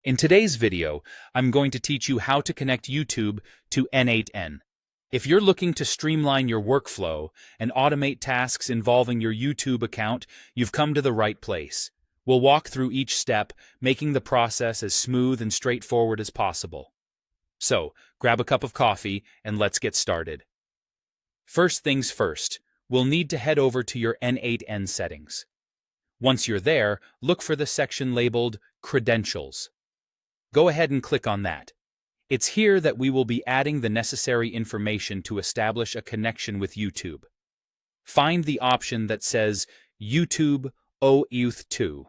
In today's video, I'm going to teach you how to connect YouTube to N8N. If you're looking to streamline your workflow and automate tasks involving your YouTube account, you've come to the right place. We'll walk through each step, making the process as smooth and straightforward as possible. So, grab a cup of coffee and let's get started. First things first, we'll need to head over to your N8N settings. Once you're there, look for the section labeled Credentials. Go ahead and click on that. It's here that we will be adding the necessary information to establish a connection with YouTube. Find the option that says YouTube OAuth2.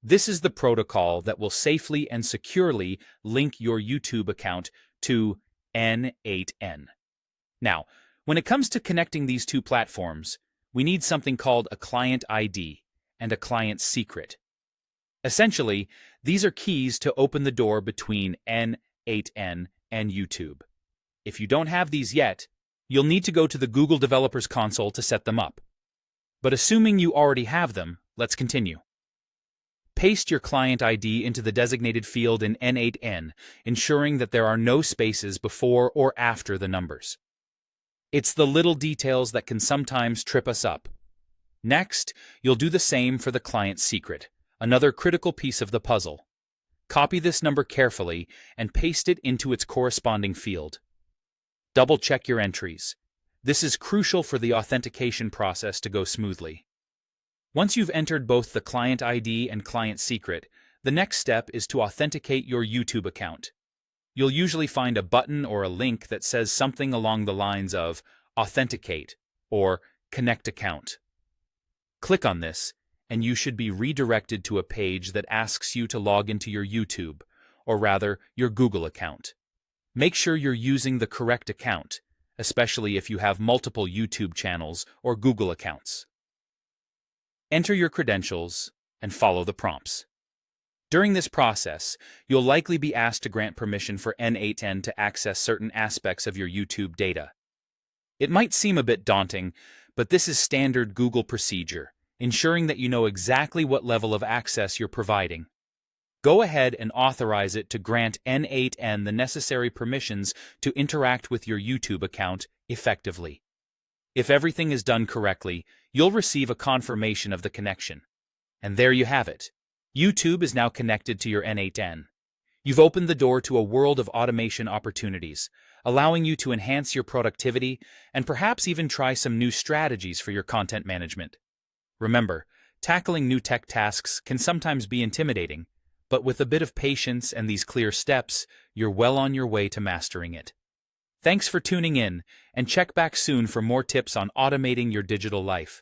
This is the protocol that will safely and securely link your YouTube account to N8N. Now, when it comes to connecting these two platforms, we need something called a client ID and a client secret. Essentially, these are keys to open the door between N8N and YouTube. If you don't have these yet, you'll need to go to the Google Developers Console to set them up. But assuming you already have them, let's continue. Paste your client ID into the designated field in N8N, ensuring that there are no spaces before or after the numbers. It's the little details that can sometimes trip us up. Next, you'll do the same for the client secret, another critical piece of the puzzle. Copy this number carefully and paste it into its corresponding field. Double-check your entries. This is crucial for the authentication process to go smoothly. Once you've entered both the client ID and client secret, the next step is to authenticate your YouTube account. You'll usually find a button or a link that says something along the lines of Authenticate or Connect Account. Click on this, and you should be redirected to a page that asks you to log into your YouTube, or rather, your Google account. Make sure you're using the correct account, especially if you have multiple YouTube channels or Google accounts. Enter your credentials and follow the prompts. During this process, you'll likely be asked to grant permission for N8N to access certain aspects of your YouTube data. It might seem a bit daunting, but this is standard Google procedure, ensuring that you know exactly what level of access you're providing. Go ahead and authorize it to grant N8N the necessary permissions to interact with your YouTube account effectively. If everything is done correctly, you'll receive a confirmation of the connection. And there you have it. YouTube is now connected to your N8N. You've opened the door to a world of automation opportunities, allowing you to enhance your productivity and perhaps even try some new strategies for your content management. Remember, tackling new tech tasks can sometimes be intimidating, but with a bit of patience and these clear steps, you're well on your way to mastering it. Thanks for tuning in, and check back soon for more tips on automating your digital life.